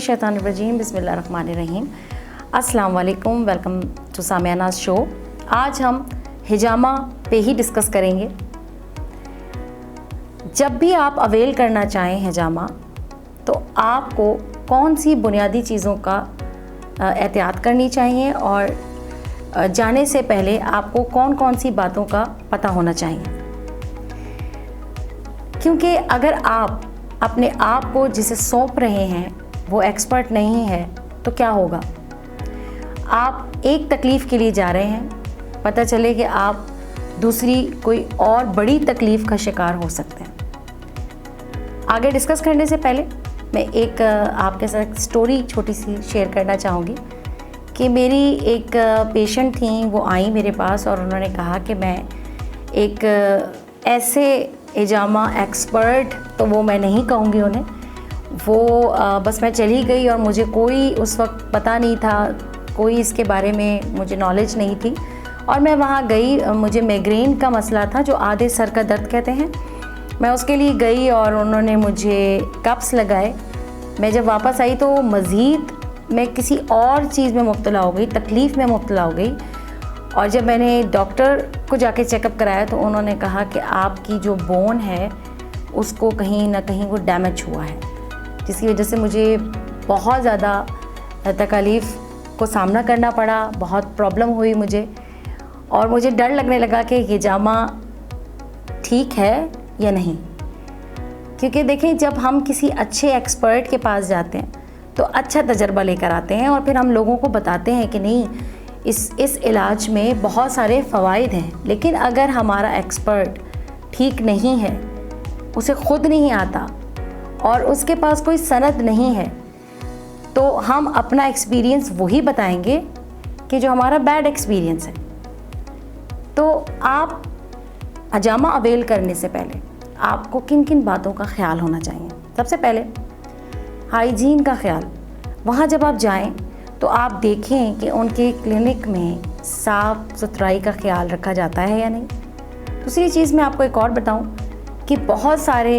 मिनश्शैतानिर्रजीम बिस्मिल्लाहिर्रहमानिर्रहीम। अस्सलाम वालेकुम, वेलकम टू सामियानाज़ शो। आज हम हिजामा पे ही डिस्कस करेंगे। जब भी आप अवेल करना चाहें हिजामा, तो आपको कौन सी बुनियादी चीज़ों का एहतियात करनी चाहिए और जाने से पहले आपको कौन कौन सी बातों का पता होना चाहिए। क्योंकि अगर आप अपने आप को जिसे सौंप रहे हैं वो एक्सपर्ट नहीं है तो क्या होगा। आप एक तकलीफ़ के लिए जा रहे हैं, पता चले कि आप दूसरी कोई और बड़ी तकलीफ़ का शिकार हो सकते हैं। आगे डिस्कस करने से पहले मैं एक आपके साथ स्टोरी छोटी सी शेयर करना चाहूँगी कि मेरी एक पेशेंट थी, वो आई मेरे पास और उन्होंने कहा कि मैं एक ऐसे हिजामा एक्सपर्ट, तो वो मैं नहीं कहूँगी उन्हें, वो बस मैं चली गई और मुझे कोई उस वक्त पता नहीं था, कोई इसके बारे में मुझे नॉलेज नहीं थी और मैं वहाँ गई। मुझे माइग्रेन का मसला था जो आधे सर का दर्द कहते हैं। मैं उसके लिए गई और उन्होंने मुझे कप्स लगाए। मैं जब वापस आई तो मज़ीद मैं किसी और चीज़ में मुब्तला हो गई, तकलीफ़ में मुब्तला हो गई। और जब मैंने डॉक्टर को जाके चेकअप कराया तो उन्होंने कहा कि आपकी जो बोन है उसको कहीं ना कहीं वो डैमेज हुआ है, जिसकी वजह से मुझे बहुत ज़्यादा तकलीफ़ को सामना करना पड़ा, बहुत प्रॉब्लम हुई मुझे और मुझे डर लगने लगा कि हिजामा ठीक है या नहीं। क्योंकि देखें, जब हम किसी अच्छे एक्सपर्ट के पास जाते हैं तो अच्छा तजर्बा लेकर आते हैं और फिर हम लोगों को बताते हैं कि नहीं, इस इलाज में बहुत सारे फ़वाइद हैं। लेकिन अगर हमारा एक्सपर्ट ठीक नहीं है, उसे ख़ुद नहीं आता और उसके पास कोई सनद नहीं है, तो हम अपना एक्सपीरियंस वही बताएंगे कि जो हमारा बैड एक्सपीरियंस है। तो आप हिजामा अवेल करने से पहले आपको किन किन बातों का ख्याल होना चाहिए। सबसे पहले हाइजीन का ख्याल। वहाँ जब आप जाएं तो आप देखें कि उनके क्लिनिक में साफ़ सुथराई का ख्याल रखा जाता है या नहीं। दूसरी चीज़ मैं आपको एक और बताऊं कि बहुत सारे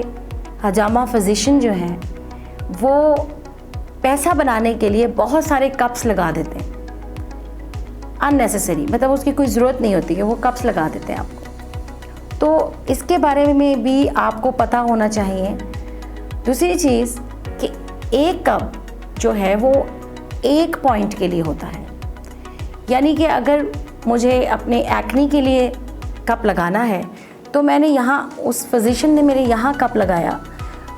हिजामा फिजिशियन जो हैं वो पैसा बनाने के लिए बहुत सारे कप्स लगा देते हैं अननेसेसरी, मतलब उसकी कोई ज़रूरत नहीं होती है, वो कप्स लगा देते हैं आपको। तो इसके बारे में भी आपको पता होना चाहिए। दूसरी चीज़ कि एक कप जो है वो एक पॉइंट के लिए होता है, यानी कि अगर मुझे अपने एक्ने के लिए कप लगाना है तो मैंने यहाँ, उस फिजिशियन ने मेरे यहाँ कप लगाया,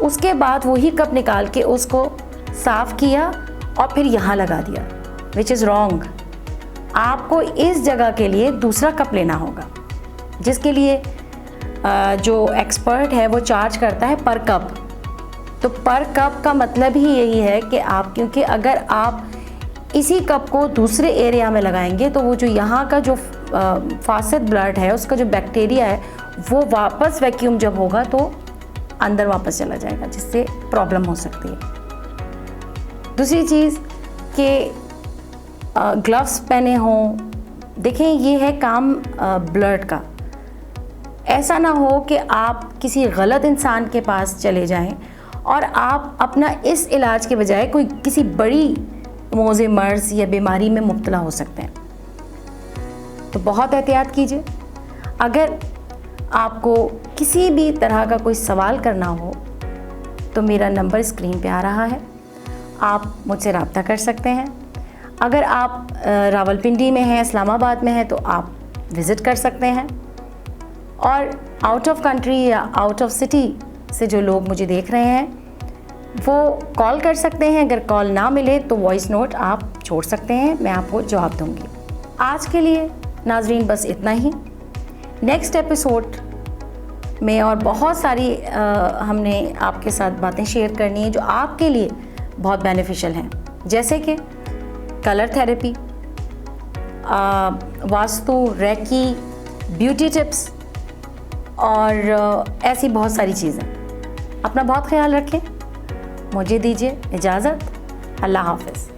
उसके बाद वही कप निकाल के उसको साफ़ किया और फिर यहाँ लगा दिया, विच इज़ रॉन्ग। आपको इस जगह के लिए दूसरा कप लेना होगा, जिसके लिए जो एक्सपर्ट है वो चार्ज करता है पर कप। तो पर कप का मतलब ही यही है कि आप, क्योंकि अगर आप इसी कप को दूसरे एरिया में लगाएंगे तो वो जो यहाँ का जो फासिद ब्लड है, उसका जो बैक्टीरिया है, वो वापस वैक्यूम जब होगा तो अंदर वापस चला जाएगा, जिससे प्रॉब्लम हो सकती है। दूसरी चीज़ कि ग्लव्स पहने हों। देखें, ये है काम ब्लड का। ऐसा ना हो कि आप किसी गलत इंसान के पास चले जाएं और आप अपना इस इलाज के बजाय कोई किसी बड़ी मौज़े मर्ज़ या बीमारी में मुब्तला हो सकते हैं। तो बहुत एहतियात कीजिए। अगर आपको किसी भी तरह का कोई सवाल करना हो तो मेरा नंबर स्क्रीन पे आ रहा है, आप मुझसे रब्ता कर सकते हैं। अगर आप रावलपिंडी में हैं, इस्लामाबाद में हैं, तो आप विज़िट कर सकते हैं। और आउट ऑफ कंट्री या आउट ऑफ सिटी से जो लोग मुझे देख रहे हैं वो कॉल कर सकते हैं। अगर कॉल ना मिले तो वॉइस नोट आप छोड़ सकते हैं, मैं आपको जवाब दूंगी। आज के लिए नाजरीन बस इतना ही। नेक्स्ट एपिसोड में और बहुत सारी हमने आपके साथ बातें शेयर करनी है जो आपके लिए बहुत बेनिफिशियल हैं, जैसे कि colour therapy, vastu, reiki, beauty tips और ऐसी बहुत सारी चीज़ें। अपना बहुत ख्याल रखें। मुझे दीजिए इजाज़त। अल्लाह हाफ़िज़।